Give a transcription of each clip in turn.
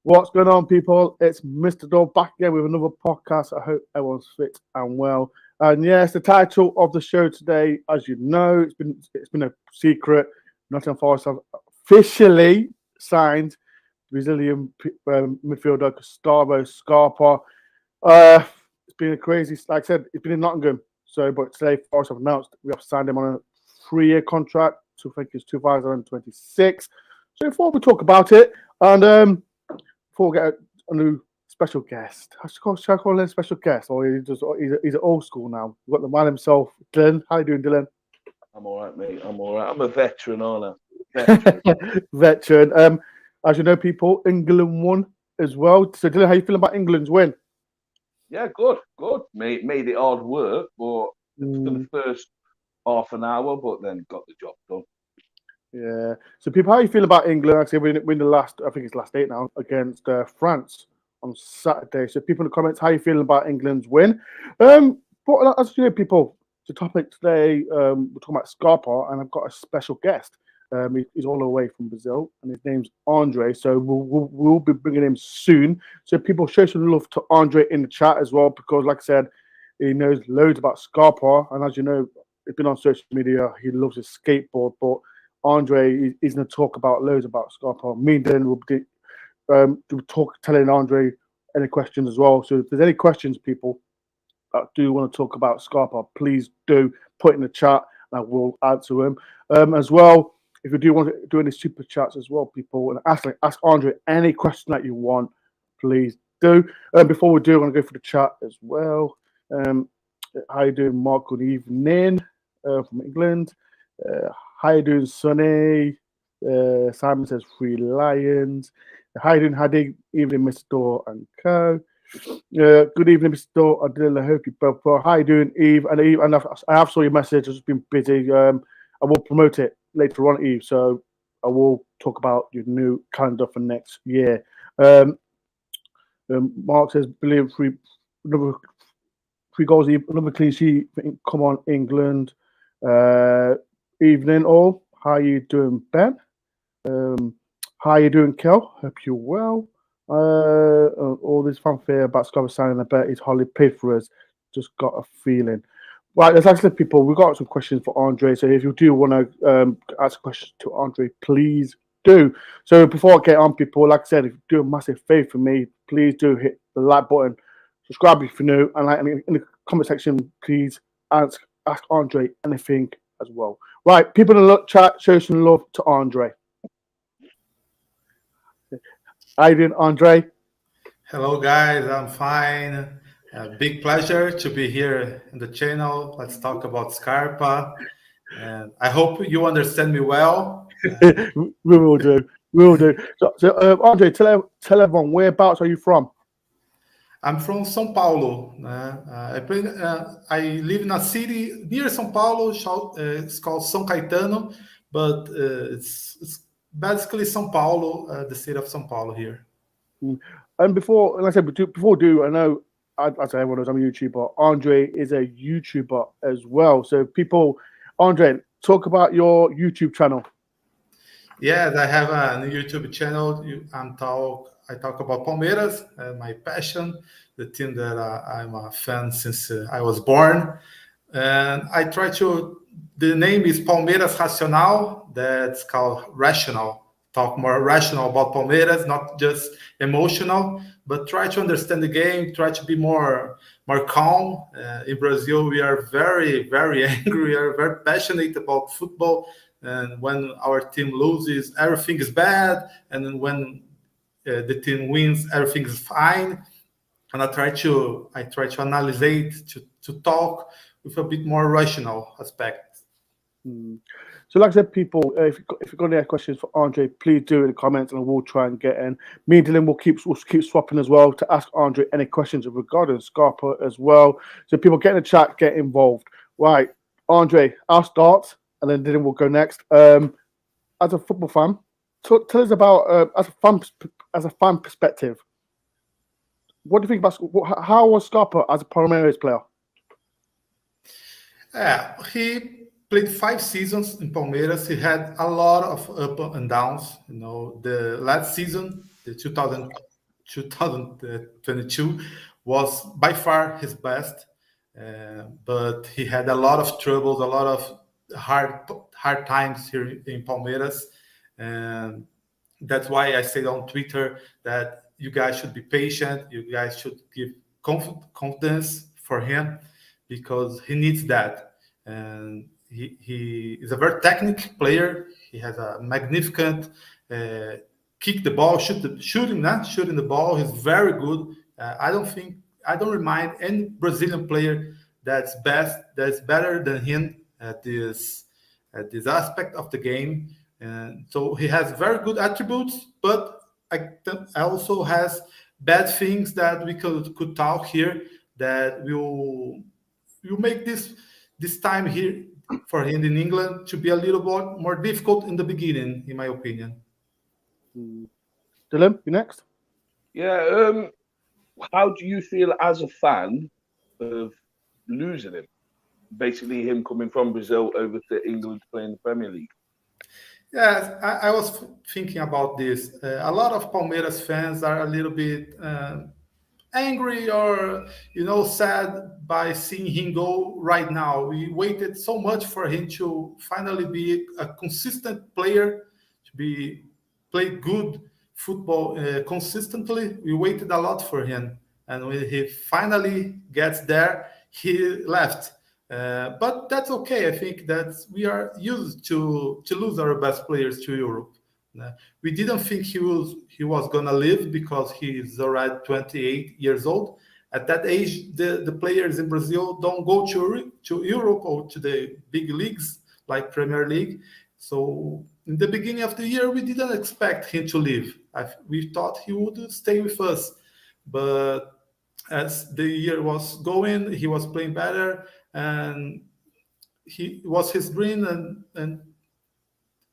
What's going on, people? It's Mr. Dog back again with another podcast. I hope everyone's fit and well. And yes, the title of the show today, as you know, it's been a secret. Nottingham Forest have officially signed Brazilian midfielder Gustavo Scarpa. It's been a crazy, like I said, it's been in Nottingham. But today Forest have announced we have signed him on a 3-year contract. So I think it's 2026. So before we talk about it, and before we get a new special guest, should I call him a special guest, or he's an old school now? We've got the man himself, Dylan. How you doing, Dylan? I'm all right, mate. I'm all right. I'm a veteran, aren't I? Veteran. Veteran. As you know, people, England won as well. So, Dylan, how you feeling about England's win? Yeah, good. Made it hard work, but for the first half an hour, but then got the job done. Yeah. So, people, how you feel about England? Actually, win the last, I think it's last 8 now, against France on Saturday. So, people in the comments, how you feeling about England's win? But as you know, people, the topic today, we're talking about Scarpa, and I've got a special guest. He's all the way from Brazil, and his name's Andre. So we'll be bringing him soon. So people, show some love to Andre in the chat as well, because like I said, he knows loads about Scarpa, and as you know, he's been on social media. He loves his skateboard, but Andre is going to talk about loads about Scarpa. Me and Dylan will be telling Andre any questions as well. So if there's any questions, people that do want to talk about Scarpa, please do put in the chat, and I will answer them as well. If you do want to do any super chats as well, people, and ask Andre any question that you want, please do. Before we do, I'm going to go for the chat as well. How you doing, Mark? Good evening from England. How you doing, Sonny? Simon says 3 Lions. How you doing, Hadi? Evening, Mr. Door and Co. Good evening, Mr. Door. I hope you both well. How you doing, Eve? And Eve, and I have saw your message. I've just been busy. I will promote it later on, Eve. So I will talk about your new calendar for next year. Mark says, brilliant, another 3 goals, another clean sheet. Come on, England. Evening, all. How you doing, Ben? How you doing, Kel? Hope you're well. All this fanfare about Scarpa signing, I bet he's hardly paid for us. Just got a feeling. Right, let's ask the people. We've got some questions for Andre. So if you do want to ask questions to Andre, please do. So before I get on, people, like I said, if you do a massive favor for me, please do hit the like button, subscribe if you're new, and in the comment section, please ask Andre anything as well. Right, people in the chat, show some love to Andre. How you doing, Andre? Hello, guys. I'm fine. Big pleasure to be here in the channel. Let's talk about Scarpa. And I hope you understand me well. We will do. We will do. So Andre, tell everyone, whereabouts are you from? I'm from São Paulo. I live in a city near São Paulo. It's called São Caetano, but it's basically São Paulo, the city of São Paulo here. And before, like I said, I know, I say everyone knows I'm a YouTuber. Andre is a YouTuber as well. So people, Andre, talk about your YouTube channel. Yes, I have a YouTube channel. I talk about Palmeiras, my passion, the team that I'm a fan since I was born. And the name is Palmeiras Racional. That's called rational. Talk more rational about Palmeiras, not just emotional, but try to understand the game, try to be more calm. In Brazil, we are very, very angry. We are very passionate about football. And when our team loses, everything is bad. And when the team wins, everything is fine. And I try to analyze to talk with a bit more rational aspect. So, like I said, people, if you've got any questions for Andre, please do in the comments, and we'll try and get in. Me and Dylan will keep swapping as well to ask Andre any questions regarding Scarpa as well. So, people, get in the chat, get involved. Right, Andre, I'll start, and then Dylan will go next. As a football fan, tell us about as a fan perspective. What do you think about how was Scarpa as a Palmeiras player? Yeah, he played 5 seasons in Palmeiras. He had a lot of up and downs. The last season, the 2022 was by far his best, but he had a lot of troubles, a lot of hard times here in Palmeiras, and that's why I said on Twitter that you guys should be patient. You guys should give confidence for him because he needs that. And he is a very technical player. He has a magnificent kick the ball, shooting the ball. He's very good. I don't remind any Brazilian player that's better than him at this aspect of the game. And so he has very good attributes, but I also has bad things that we could talk here that will make this time here for him in England to be a little bit more difficult in the beginning, in my opinion. Dylan, you next? Yeah. How do you feel as a fan of losing him? Basically, him coming from Brazil over to England to play in the Premier League. Yes, I was thinking about this. A lot of Palmeiras fans are a little bit angry or sad by seeing him go right now. We waited so much for him to finally be a consistent player, to play good football consistently. We waited a lot for him, and when he finally gets there, he left. But that's okay. I think that we are used to lose our best players to Europe. We didn't think he was gonna live because he is already 28 years old. At that age, the players in Brazil don't go to Europe or to the big leagues like Premier League. So in the beginning of the year, we didn't expect him to leave. We thought he would stay with us, but as the year was going, he was playing better, and he was his dream, and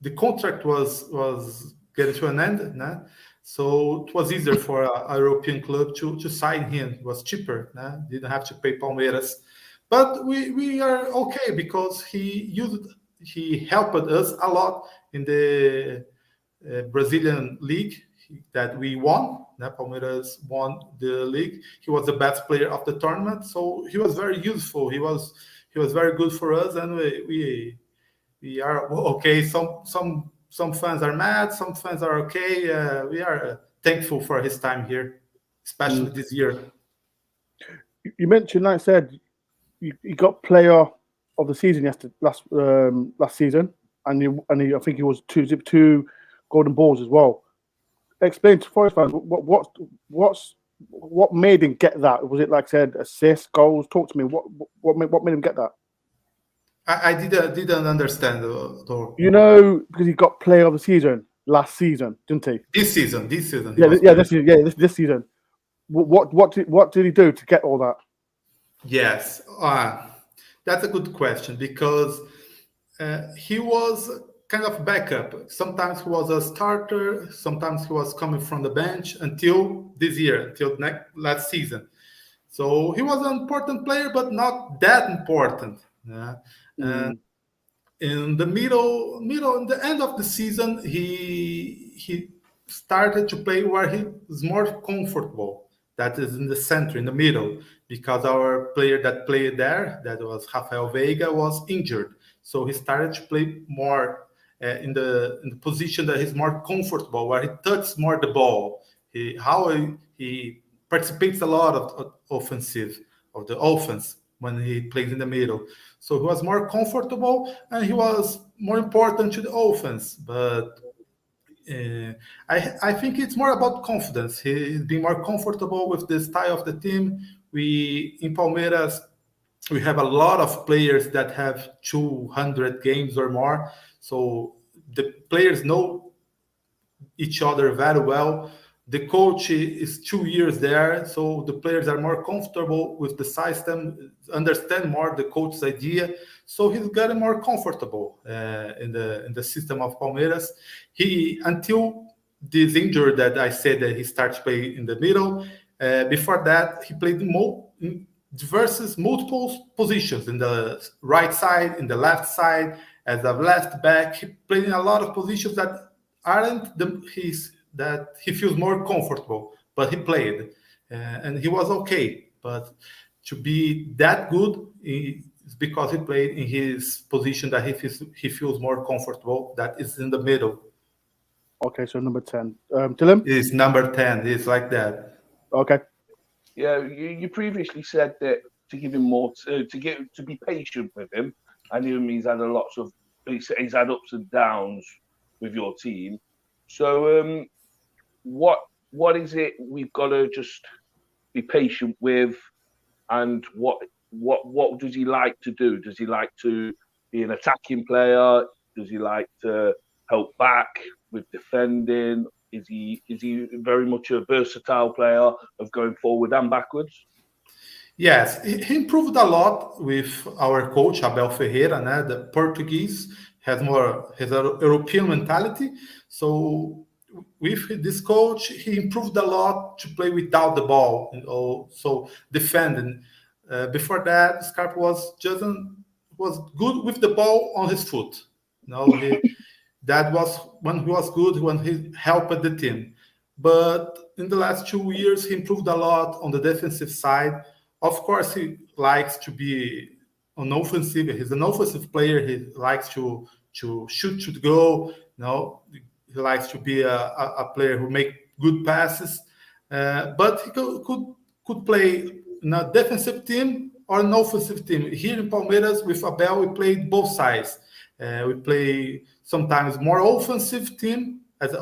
the contract was getting to an end. Nah? So it was easier for a European club to sign him. It was cheaper. Nah? Didn't have to pay Palmeiras. But we are okay because he helped us a lot in the Brazilian league that we won. Palmeiras won the league. He was the best player of the tournament, so he was very useful. He was very good for us, and we are okay. Some fans are mad, some fans are okay. We are thankful for his time here, especially this year. You mentioned, like I said, you got player of the season last season, and I think he was two golden balls as well. Explain to Forest fans what made him get that. Was it, like I said, assists, goals? Talk to me. What made him get that? I didn't understand. Because he got player of the season last season, didn't he? This season. This season. What did he do to get all that? Yes, that's a good question because he was kind of backup. Sometimes he was a starter, sometimes he was coming from the bench until this year, until last season. So he was an important player, but not that important. In the middle, in the end of the season, he started to play where he was more comfortable. That is in the center, in the middle, because our player that played there, that was Rafael Veiga, was injured. So he started to play more in the position that he's more comfortable, where he touches more the ball. He participates a lot of the offense when he plays in the middle. So he was more comfortable and he was more important to the offense. But I think it's more about confidence. He's being more comfortable with the style of the team. In Palmeiras, we have a lot of players that have 200 games or more. So the players know each other very well. The coach is 2 years there, so the players are more comfortable with the system, understand more the coach's idea. So he's getting more comfortable in the system of Palmeiras. Until this injury that I said that he starts playing in the middle. Before that, he played in multiple positions in the right side, in the left side, as a left back. He played in a lot of positions that aren't that he feels more comfortable. but he played, and he was okay. But to be that good is because he played in his position that he feels more comfortable. That is in the middle. Okay, so number 10. Dylan? Is number 10. It's like that. Okay. Yeah, you previously said that to give him more to be patient with him. I knew he's had he's had ups and downs with your team. So what is it we've got to just be patient with, and what does he like to do? Does he like to be an attacking player? Does he like to help back with defending? Is he very much a versatile player of going forward and backwards? Yes, he improved a lot with our coach Abel Ferreira. Né? The Portuguese has a European mentality. So with this coach, he improved a lot to play without the ball, so defending. Before that, Scarpa was good with the ball on his foot. That was when he was good, when he helped the team. But in the last 2 years, he improved a lot on the defensive side. Of course, he likes to be an offensive. He's an offensive player. He likes to shoot to go. He likes to be a player who make good passes. But he could play in a defensive team or an offensive team. Here in Palmeiras with Abel, we played both sides. We play sometimes more offensive team as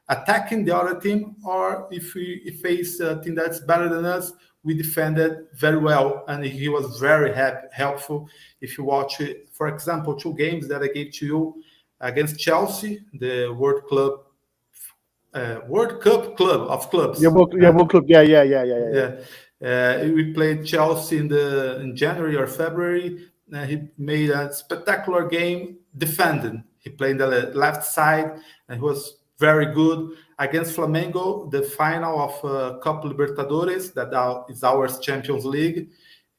attacking the other team, or if we face a team that's better than us, we defended very well, and he was very helpful. If you watch, for example, 2 games that I gave to you against Chelsea, the World Cup club of clubs. World Club. Yeah. We played Chelsea in January or February. He made a spectacular game defending. He played the left side, and he was very good against Flamengo, the final of Cup Libertadores, that is our Champions League.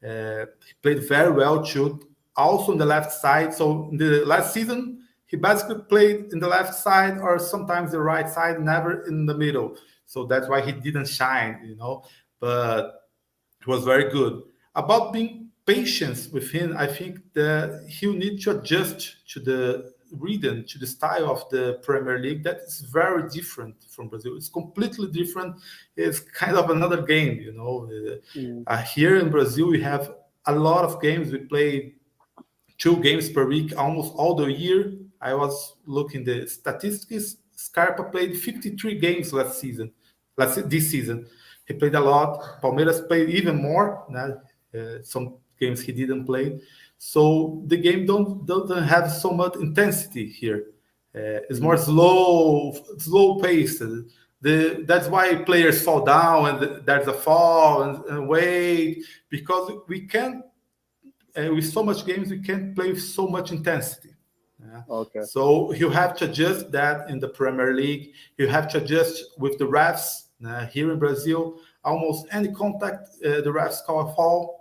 He played very well too, also on the left side. So in the last season, he basically played in the left side or sometimes the right side, never in the middle. So that's why he didn't shine, but it was very good. About being patient with him, I think that he'll need to adjust to the rhythm, to the style of the Premier League. That is very different from Brazil. It's completely different. It's kind of another game, Here in Brazil, we have a lot of games. We play 2 games per week, almost all the year. I was looking the statistics. Scarpa played 53 games this season. He played a lot. Palmeiras played even more. Some games he didn't play. So the game doesn't have so much intensity here. It's more slow paced. That's why players fall down and there's a fall and wait, because we can't with so much games we can't play with so much intensity. Okay. So you have to adjust that in the Premier League. You have to adjust with the refs. Here in Brazil, almost any contact, the refs call a foul.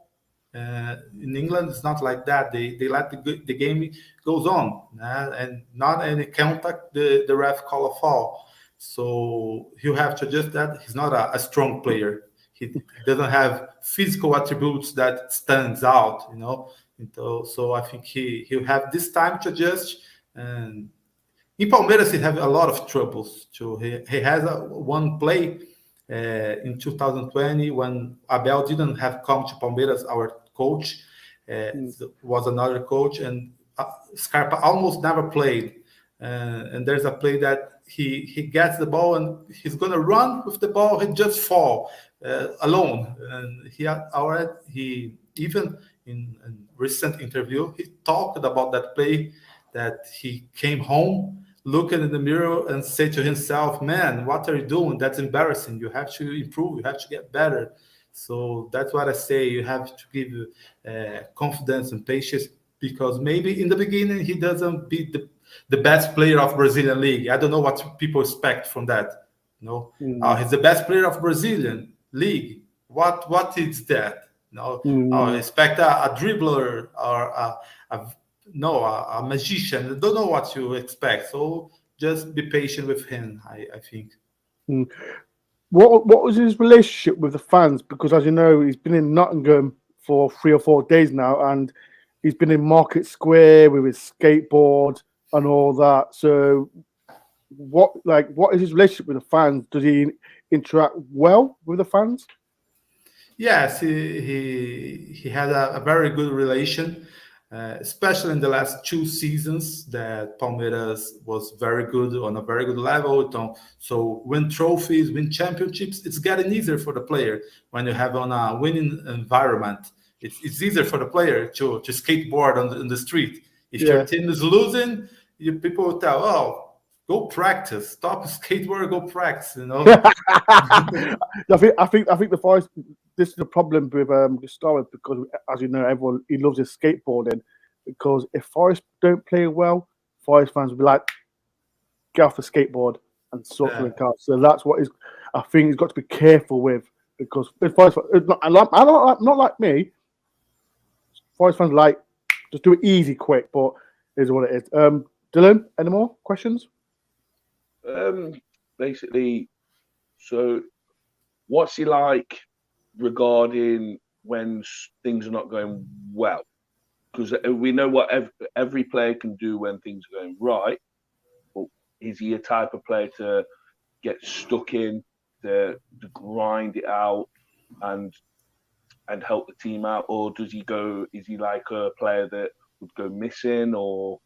In England, it's not like that. They let the game goes on, and not any contact, the ref call a foul. So you have to adjust that. He's not a strong player. He doesn't have physical attributes that stands out, So I think he'll have this time to adjust. And in Palmeiras, he have a lot of troubles too. He has one play in 2020 when Abel didn't have come to Palmeiras, our coach was another coach, and Scarpa almost never played. And there's a play that he gets the ball and he's gonna run with the ball, he just fall alone. And he even in a recent interview he talked about that play, that he came home, looked in the mirror and said to himself, "Man, what are you doing? That's embarrassing. You have to improve. You have to get better." So that's what I say. You have to give confidence and patience, because maybe in the beginning he doesn't be the best player of Brazilian league. I don't know what people expect from that. He's the best player of Brazilian league. What is that? I expect a dribbler or a magician. I don't know what you expect. So just be patient with him, I think. what was his relationship with the fans? Because as you know, he's been in Nottingham for 3 or 4 days now, and he's been in Market Square with his skateboard and all that. So, what is his relationship with the fans? Does he interact well with the fans? Yes, he had a very good relation, especially in the last 2 seasons that Palmeiras was very good on a very good level. So win trophies, win championships, it's getting easier for the player when you have on a winning environment. It's easier for the player to skateboard on the street. If your team is losing, people will tell, oh, go practice, stop skateboard, go practice. I think the Forest. This is the problem with Gustavo, because as you know, everyone he loves his skateboarding. Because if Forest don't play well, Forest fans will be like, get off the skateboard and sort something out. So that's what I think he's got to be careful with, because if Forest, not like me. Forest fans like just do it easy, quick, but it is what it is. Dylan, any more questions? Basically, so what's he like regarding when things are not going well? Because we know what every player can do when things are going right. But is he a type of player to get stuck in, to grind it out and help the team out, or does he go? Is he like a player that would go missing or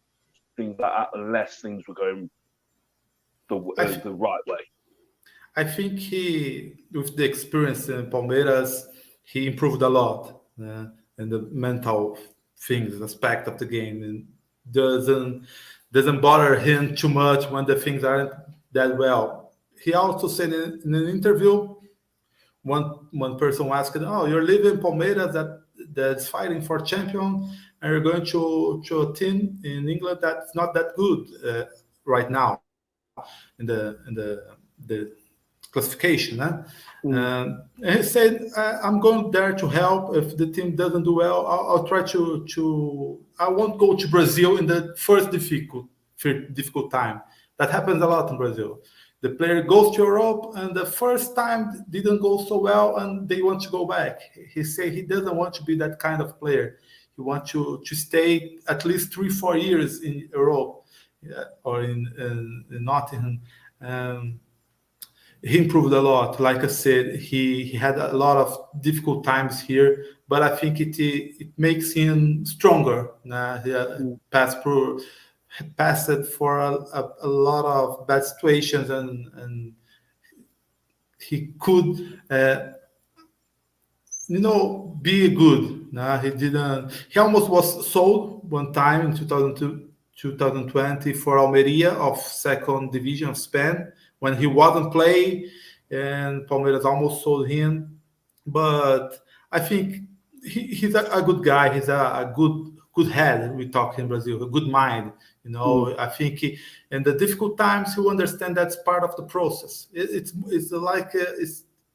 things like that unless things were going the right way? I think with the experience in Palmeiras, he improved a lot in the mental things aspect of the game, and doesn't bother him too much when the things aren't that well. He also said in an interview, one person asked, "Oh, you're leaving Palmeiras that's fighting for champion, and you're going to a team in England that's not that good right now in the classification." And he said, "I'm going there to help. If the team doesn't do well, I'll try to. I won't go to Brazil in the first difficult time. That happens a lot in Brazil. The player goes to Europe, and the first time didn't go so well, and they want to go back. He said he doesn't want to be that kind of player. He wants to stay at least 3-4 years in Europe or in Nottingham." He improved a lot. Like I said, he had a lot of difficult times here, but I think it makes him stronger. He passed for a lot of bad situations, and he could, be good. He didn't. He almost was sold one time in 2020 for Almeria of second division of Spain when he wasn't playing, and Palmeiras almost sold him. But I think he's a good guy. He's a good head. We talk in Brazil, a good mind. I think in the difficult times, he understand that's part of the process. It's like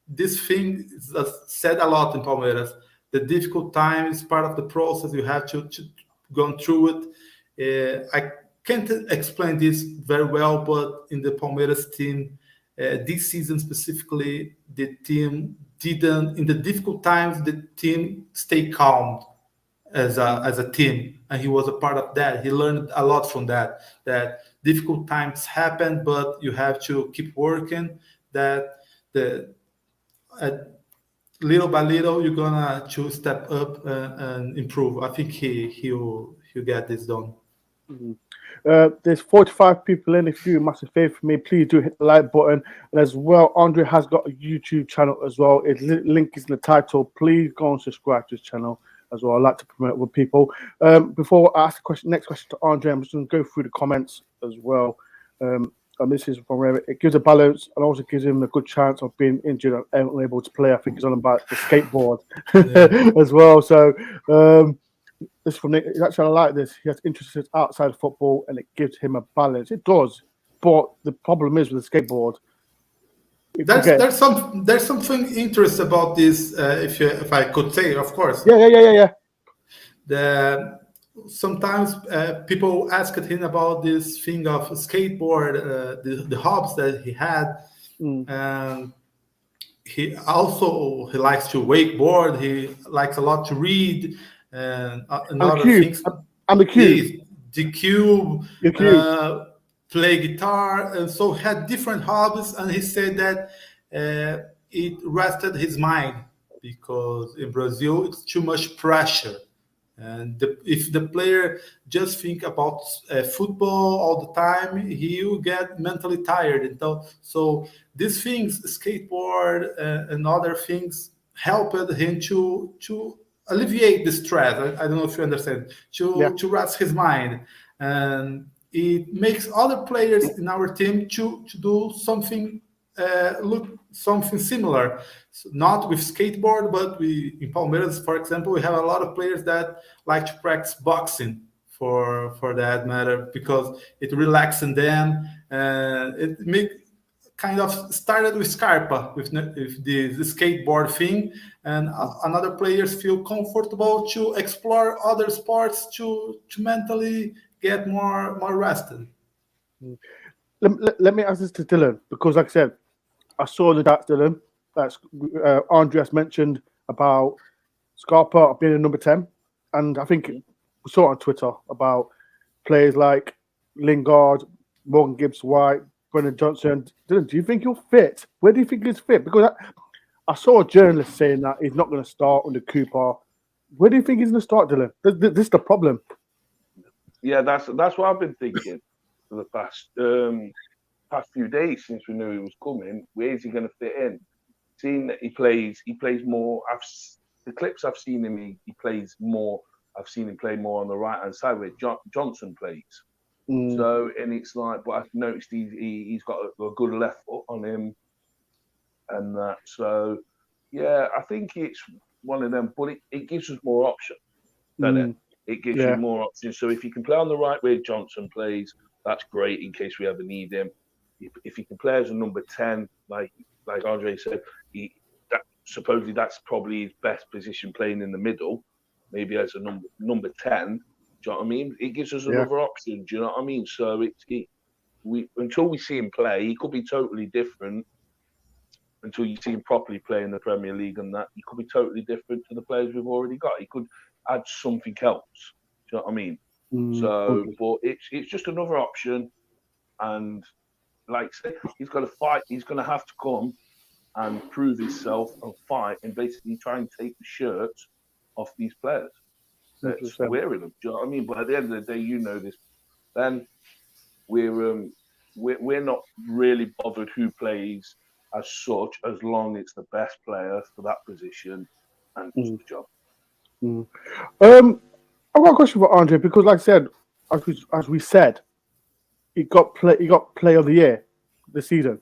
this thing is said a lot in Palmeiras. The difficult time is part of the process. You have to go through it. I can't explain this very well, but in the Palmeiras team, this season specifically, the team didn't. In the difficult times, the team stayed calm as a team, and he was a part of that. He learned a lot from that. That difficult times happen, but you have to keep working. That little by little, you're gonna step up and improve. I think he'll get this done. There's 45 people in. If you do a massive favor for me, please do hit the like button. And as well, Andre has got a YouTube channel as well. His link is in the title. Please go and subscribe to his channel as well. I like to promote it with people. Before I ask the next question to Andre, I'm just going to go through the comments as well. And this is from Raymond. It gives a balance and also gives him a good chance of being injured and unable to play. I think he's on about the skateboard as well. So this from Nick. Actually, I like this. He has interests outside of football, and it gives him a balance. It does, but the problem is with the skateboard. There's something interesting about this. If I could say, of course. Yeah. Sometimes people asked him about this thing of skateboard, the hobbies that he had, and he also he likes to wakeboard. He likes a lot to read and And the other cube. things. And the cube. The cube, The cube. play guitar, and so had different hobbies. And he said that it rested his mind because in Brazil it's too much pressure. And if the player just think about football all the time, he will get mentally tired. And so these things, skateboard and other things, helped him to alleviate the stress. I don't know if you understand. To rest his mind, and it makes other players in our team to do something look something similar. So not with skateboard, but we in Palmeiras, for example, we have a lot of players that like to practice boxing for that matter because it relaxes them. It make kind of started with Scarpa with the skateboard thing, and another players feel comfortable to explore other sports to mentally get more rested. Let me ask this to Dylan, because like I said, I saw the stats, Dylan, that Andreas mentioned about Scarpa being a number 10. And I think we saw it on Twitter about players like Lingard, Morgan Gibbs-White, Brendan Johnson. Dylan, do you think he'll fit? Where do you think he's fit? Because I saw a journalist saying that he's not going to start under Cooper. Where do you think he's going to start, Dylan? This is the problem. Yeah, that's what I've been thinking for the past few days since we knew he was coming. Where is he going to fit in? Seeing that he plays more. The clips I've seen him, he plays more. I've seen him play more on the right hand side where Johnson plays. So, and it's like, but I've noticed he's got a good left foot on him, and that. So, yeah, I think it's one of them. But it gives us more options, doesn't it? It gives you more options. So if you can play on the right where Johnson plays, that's great in case we ever need him. If he can play as a number 10, like Andre said, supposedly that's probably his best position, playing in the middle, maybe as a number 10. Do you know what I mean? It gives us another option. Do you know what I mean? So until we see him play, he could be totally different. Until you see him properly play in the Premier League, and that he could be totally different to the players we've already got. He could add something else. Do you know what I mean? So, but it's just another option, and like I say, he's got to fight. He's going to have to come and prove himself and fight, and basically try and take the shirts off these players that's wearing them. Do you know what I mean? But at the end of the day, you know this. Then we're not really bothered who plays as such, as long as it's the best player for that position and does the job. I've got a question for Andre, because like I said, as we said, he got player of the year this season.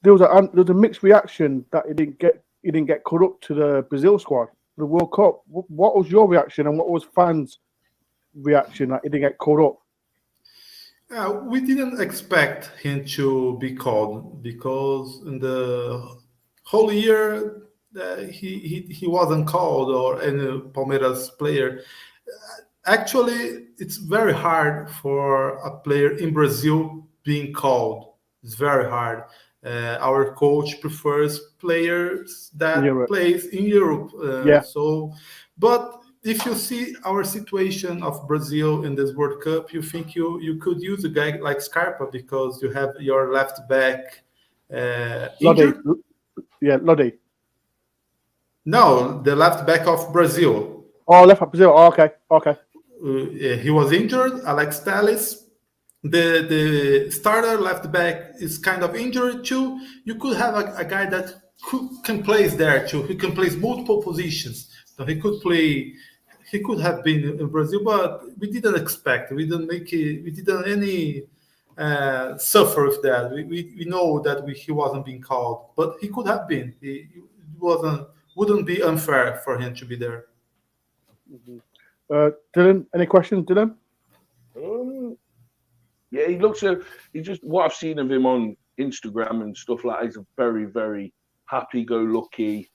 There was a mixed reaction that he didn't get called up to the Brazil squad for the World Cup. What was your reaction, and what was fans' reaction that he didn't get called up? We didn't expect him to be called because in the whole year he wasn't called, or any Palmeiras player. Actually, it's very hard for a player in Brazil being called. It's very hard. Our coach prefers players that plays in Europe. So, but if you see our situation of Brazil in this World Cup, you think you could use a guy like Scarpa because you have your left back injured? Lodi. No, the left back of Brazil. Oh, left back Brazil. Oh, okay. He was injured. Alex Telles. The starter left back is kind of injured too. You could have a guy that can play there too. He can play multiple positions. So he could play. He could have been in Brazil, but we didn't expect. We didn't make it. We didn't any suffer with that. We know that he wasn't being called, but he could have been. He wouldn't be unfair for him to be there. Dylan, any questions, Dylan? Yeah, he looks. He just what I've seen of him on Instagram and stuff like that. He's a very, very happy-go-lucky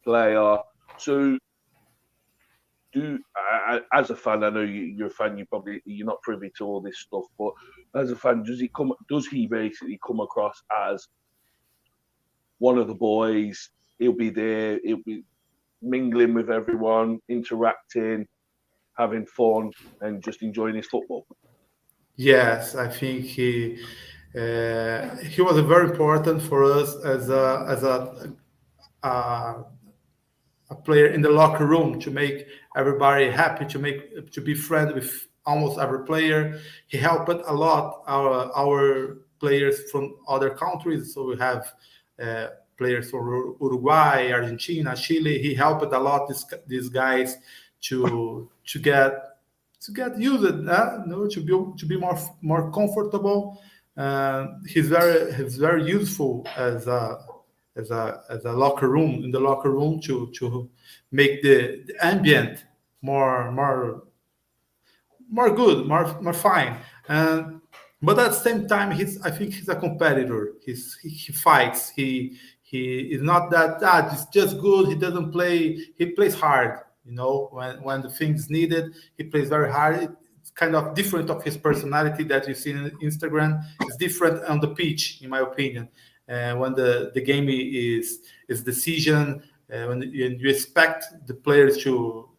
player. So, as a fan, I know you're a fan. You're not privy to all this stuff, but as a fan, does he basically come across as one of the boys. He'll be there. He'll be mingling with everyone, interacting, having fun, and just enjoying his football. Yes, I think he was very important for us uh, a player in the locker room to make everybody happy, to be friends with almost every player. He helped a lot our players from other countries. So we have players from Uruguay, Argentina, Chile. He helped a lot these guys to get used, to be more comfortable. He's very useful as a locker room in the locker room to make the ambient more good, more fine. And but at the same time, I think he's a competitor. He fights. He is not that he's just good. He doesn't play. He plays hard. When the things needed, he plays very hard. It's kind of different of his personality that you see in Instagram. It's different on the pitch, in my opinion. When the game is decision, when you expect the players to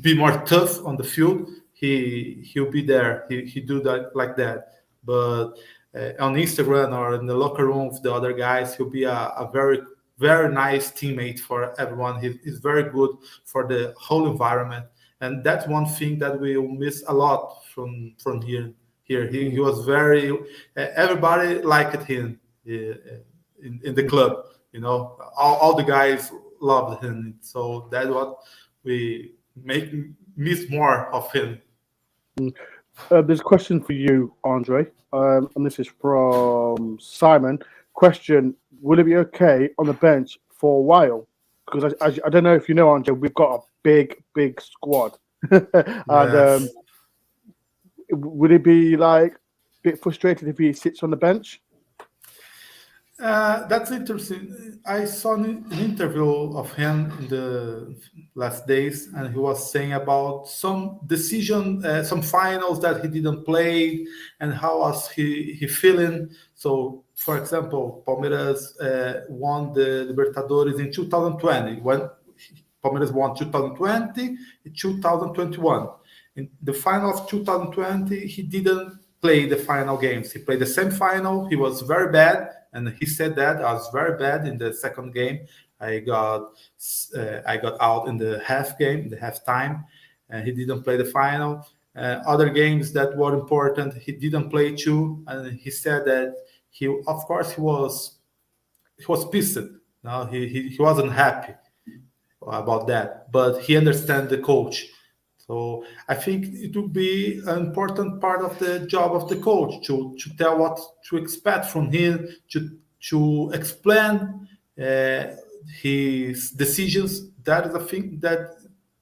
be more tough on the field, he'll be there. He do that like that. But on Instagram or in the locker room with the other guys, he'll be a very very nice teammate for everyone. He's very good for the whole environment, and that's one thing that we will miss a lot from here. He was very everybody liked him in the club. All the guys loved him. So that's what we miss more of him. There's a question for you, Andre, and this is from Simon. Question: will it be okay on the bench for a while? Because I don't know if you know, Andre, we've got a big squad, and Yes. would it be like a bit frustrated if he sits on the bench? That's interesting. I saw an interview of him in the last days, and he was saying about some decision, some finals that he didn't play, and how was he feeling. So, for example, Palmeiras won the Libertadores in 2020. When Palmeiras won 2020 and 2021. In the final of 2020, he didn't play the final games. He played the semi-final. He was very bad, and he said that I was very bad in the second game. I got out in the half time, and he didn't play the final. Other games that were important, he didn't play too, and he said that he was pissed. No, he wasn't happy about that, but he understands the coach. So I think it would be an important part of the job of the coach to tell what to expect from him, to explain his decisions. That is a thing that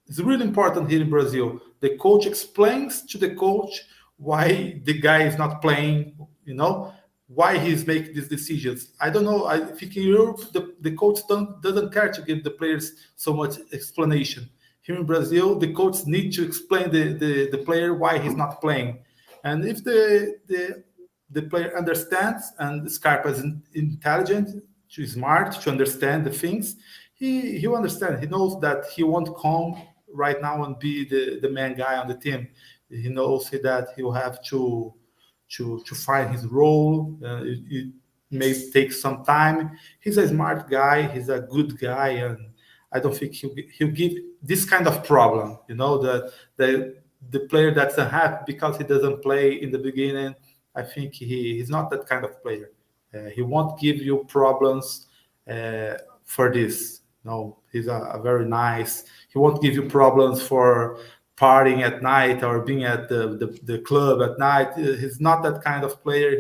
is really important here in Brazil. The coach explains to the coach why the guy is not playing, why he's making these decisions. I don't know. I think in Europe, the coach doesn't care to give the players so much explanation. Here in Brazil, the coach need to explain the player why he's not playing. And if the player understands, and Scarpa is intelligent, too smart to understand the things, he will understand. He knows that he won't come right now and be the main guy on the team. He knows that he will have to find his role. It may take some time. He's a smart guy. He's a good guy, and I don't think he'll give this kind of problem. The player that's unhappy because he doesn't play in the beginning. I think he's not that kind of player. He won't give you problems for this. No, he's a very nice. He won't give you problems for partying at night or being at the club at night. He's not that kind of player.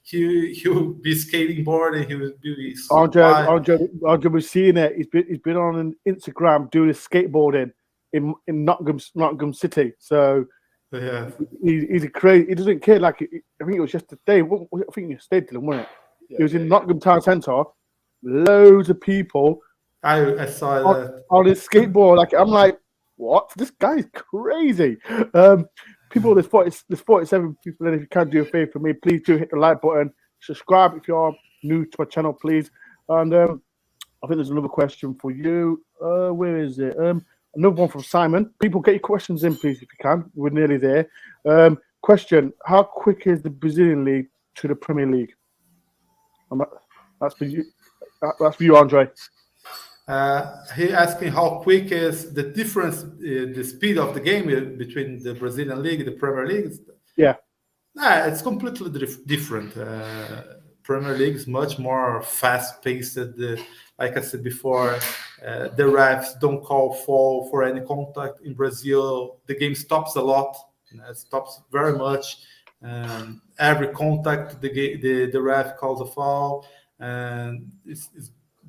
He'll be skating board, and he will be so Andre, we've seen it. He's been on an Instagram doing his skateboarding in Nottingham City. So yeah. he's a crazy. He doesn't care. Like I think it was yesterday. I think you stayed till him, wasn't it? Yeah, he was in Nottingham Town Centre. Loads of people. I saw that on his skateboard. Like I'm like, what? This guy's crazy. People, there's 47 people. And if you can do a favor for me, please do hit the like button. Subscribe if you're new to my channel, please. And I think there's another question for you. Where is it? Another one from Simon. People, get your questions in, please, if you can. We're nearly there. Question: how quick is the Brazilian league to the Premier League? That's for you. That's for you, Andre. He asking how quick is the difference, the speed of the game between the Brazilian league, the Premier League. Yeah. It's completely different. Premier League is much more fast-paced. Like I said before, the refs don't call for any contact. In Brazil, the game stops a lot. It stops very much. Every contact, the ref calls a foul, and it's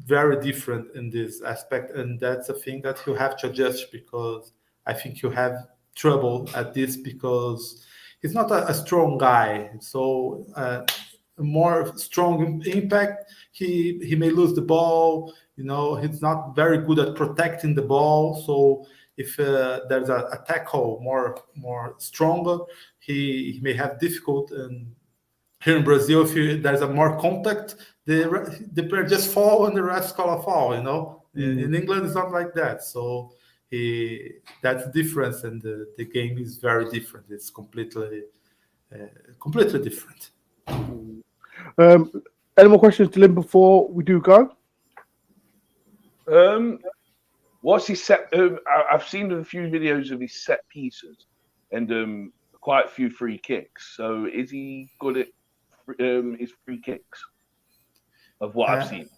very different in this aspect. And that's a thing that you have to adjust, because I think you have trouble at this, because he's not a strong guy. So more strong impact, he may lose the ball. He's not very good at protecting the ball. So if there's a tackle more stronger, he may have difficult. And here in Brazil, if there's a more contact, the player just fall and the refs call a foul. In England, it's not like that. So that's the difference, and the game is very different. It's completely different. Any more questions to Lynn before we do go? What's his set? I've seen a few videos of his set pieces and quite a few free kicks. So is he good at his free kicks? Of what I've seen,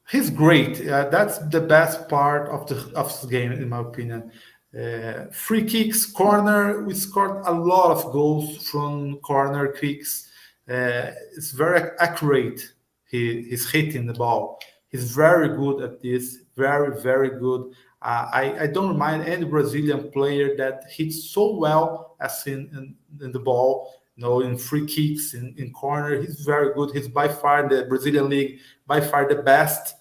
he's great. That's the best part of the game, in my opinion. Free kicks, corner. We scored a lot of goals from corner kicks. It's very accurate. He's hitting the ball. He's very good at this. Very, very good. I don't mind any Brazilian player that hits so well as in the ball. In free kicks, in corner, he's very good. He's by far in the Brazilian league, by far the best.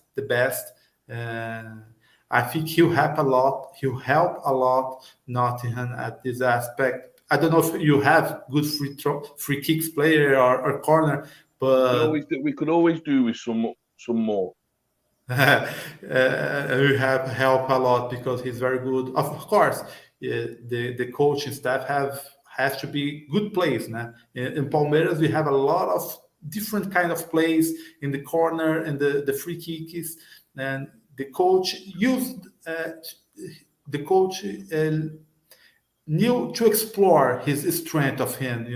I think he'll help a lot. He'll help a lot Nottingham at this aspect. I don't know if you have good free kicks player or corner, but we could always do with some more. We have help a lot, because he's very good. Of course, the coaching staff has to be good plays. In Palmeiras, we have a lot of different kind of plays in the corner and the free kicks, and the coach knew to explore his strength of him.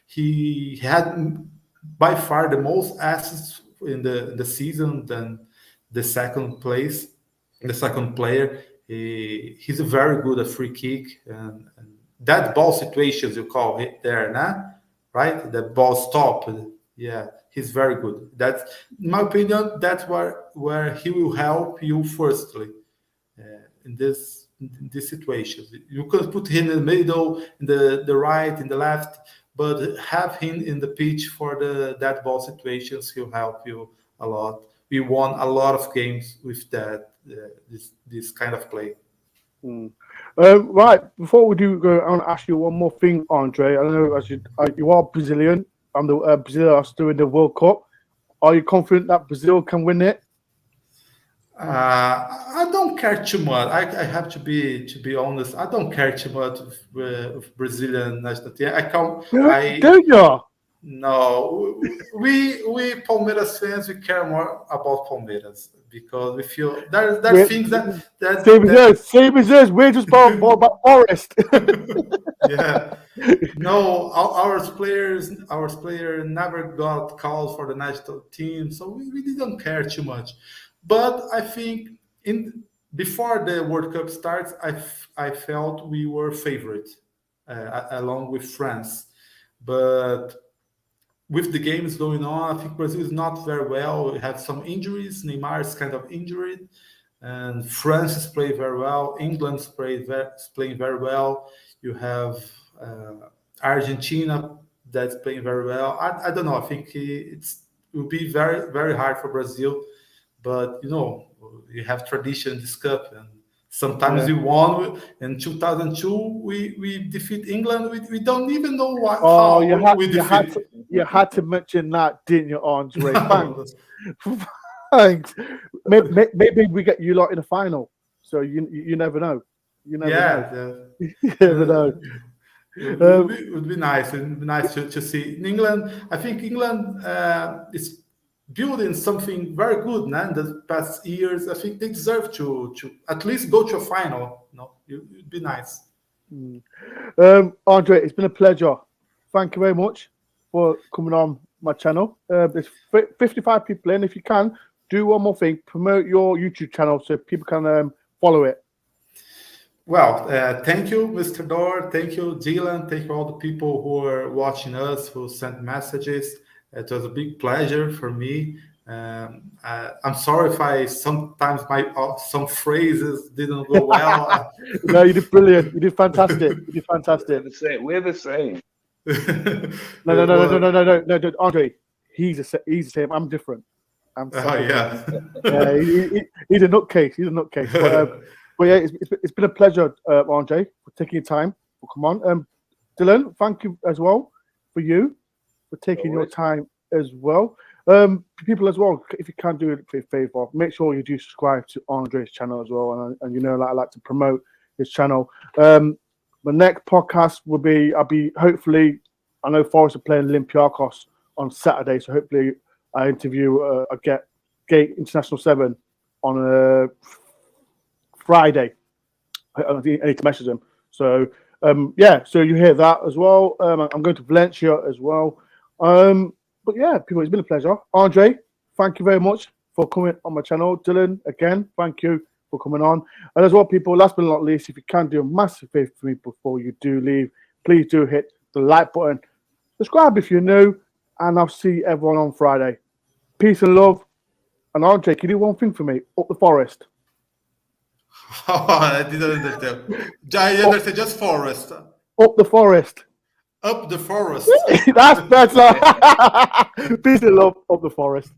He had by far the most assists in the season than the second player. He's a very good at free kick, and that ball situations you call it there, right? The ball stop. Yeah, he's very good. That's, in my opinion, that's where he will help you firstly in this situation. You could put him in the middle, in the right, in the left, but have him in the pitch for that ball situations. He'll help you a lot. We won a lot of games with that. This kind of play. Right, before we do go, I want to ask you one more thing, Andre. I know you are Brazilian, and Brazil are still in the World Cup. Are you confident that Brazil can win it? I don't care too much. I have to be honest. I don't care too much with Brazilian national team. Don't you? No, we Palmeiras fans, we care more about Palmeiras, because we feel there's things that same as us. We're just more about Forest. Yeah. No, our players never got called for the national team, so we didn't care too much. But I think before the World Cup starts, I felt we were favorite along with France, but with the games going on, I think Brazil is not very well. We have some injuries. Neymar is kind of injured, and France is playing very well. England's playing very well. You have Argentina that's playing very well. I don't know. I think it will be very, very hard for Brazil, but you have tradition in this cup, and sometimes we won. In 2002, we defeat England. We don't even know how we defeat. You had to mention that, didn't you, Andre? Thanks. Thanks. Maybe we get you lot in the final. So you never know. You never know. You never know. It would be nice. It would be nice to see in England. I think England is building something very good. In the past years, I think they deserve to at least go to a final. No, it would be nice. Andre, it's been a pleasure. Thank you very much for coming on my channel. There's 55 people in. If you can, do one more thing. Promote your YouTube channel so people can follow it. Well, thank you, Mr. Dore. Thank you, Dylan. Thank you all the people who are watching us, who sent messages. It was a big pleasure for me. I'm sorry if I sometimes some phrases didn't go well. No, you did brilliant. You did fantastic. You did fantastic. We're the same. No, Andre. He's the same. I'm different. Yeah. He's a nutcase. He's a nutcase. But yeah, it's been a pleasure, Andre, for taking your time to come on. Dylan, thank you as well for taking your time as well. People as well, if you can do it for a favor, make sure you do subscribe to Andre's channel as well. And you know, I like to promote his channel. The next podcast will be, hopefully, I know Forest are playing Olympiacos on Saturday, so hopefully I interview Gate International 7 on Friday. I need to message them. So so you hear that as well. I'm going to Valencia as well. But yeah, people, it's been a pleasure. Andre, thank you very much for coming on my channel. Dylan, again, thank you for coming on. And as well, people, last but not least, if you can do a massive favor for me before you do leave, please do hit the like button. Subscribe if you're new, and I'll see everyone on Friday. Peace and love. And Andre, can you do one thing for me? Up the forest. Oh, I didn't understand. I understand just forest. Up the forest. Up the forest. That's better. Peace and love. Up the forest.